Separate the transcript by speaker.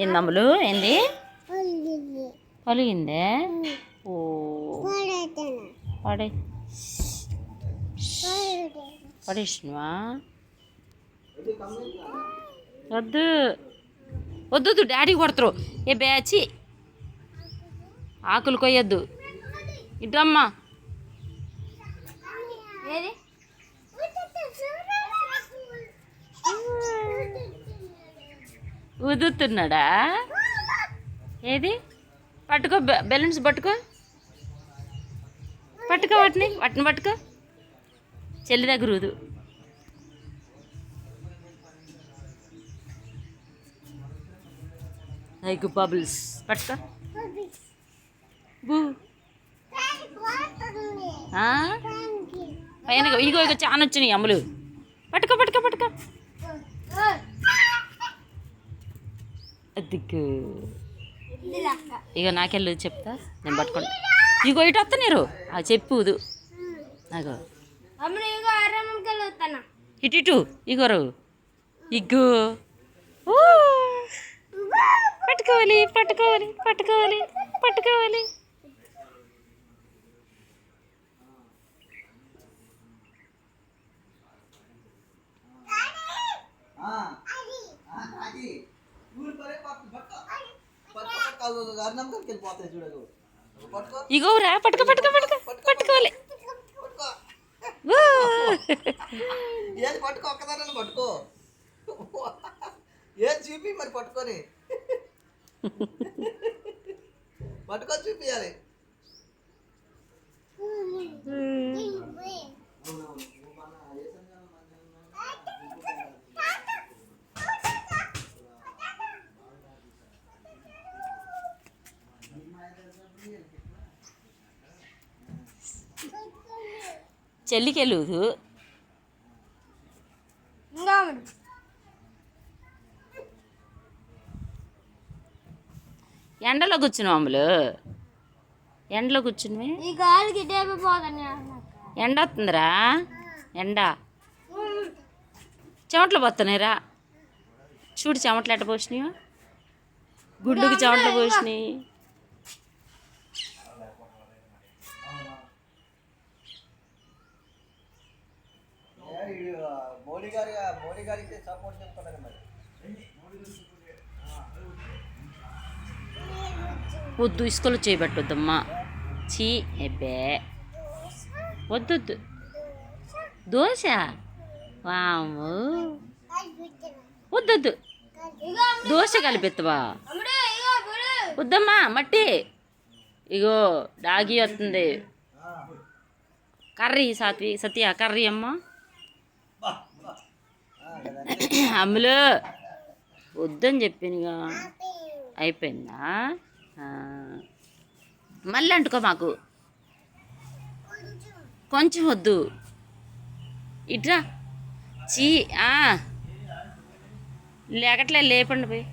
Speaker 1: ఏందమ్ములు ఏంది పలిగిందే? ఓ పడే పడేసినవా? వద్దు వద్దు డాడీ కొడతారు. ఏ బ్యాచి ఆకులు కొయ్యొద్దు. ఇటమ్మా ఉదుతున్నాడా? ఏది పట్టుకో, బెలూన్స్ పట్టుకో, పట్టుకో, వాటిని పట్టుకో. చెల్లి దగ్గర ఊదు. లైక్ బబుల్స్ పట్టుకో. బూ పైన ఇగో ఇగో చాలా వచ్చినాయి అమ్ములు. పట్టుకో పట్టుకో పట్టుకో. అదికు ఇక నాకెళ్ళు చెప్తా, నేను పట్టుకోండి. ఇగో ఇటు వస్తా నీరు చెప్పుదు. అగో ఇటు ఇటు ఇగోరు ఇగ్గు. పట్టుకోవాలి పట్టుకోవాలి పట్టుకోవాలి పట్టుకోవాలి. ఇగోరా పట్టుకో పట్టుకో పట్టుకో పట్టుకోవాలి.
Speaker 2: పట్టుకో ఒక్కదాన్ని పట్టుకో. ఏం చూపి మరి పట్టుకొని పట్టుకొని చూపించాలి.
Speaker 1: చెల్లికెళ్ళదు. ఎండలో కూర్చున్నావు అమ్ములు, ఎండలో కూర్చుని ఎండ వస్తుందిరా. ఎండ చెమటలు పోతున్నాయిరా. చూడు చెమటలు ఎట్ట పోసినాయో, గుడ్డుకి చెమటలు పోసినాయి. వద్దు ఇసుకలు చేయబట్టొద్దమ్మా. చీ ఎబ్బే వద్దొద్దు. దోశ వాము వద్దొద్దు. దోశ కలిపెత్తవా? వద్దమ్మా మట్టి. ఇగో డాగి వస్తుంది. కర్రీ సత్య కర్రీ అమ్మ. అమ్ములు వద్దని చెప్పినగా. అయిపోయిందా? మళ్ళీ అంటుకో మాకు. కొంచెం వద్దు. ఇట్రా. చీ లేకట్లే లేపండి పోయి.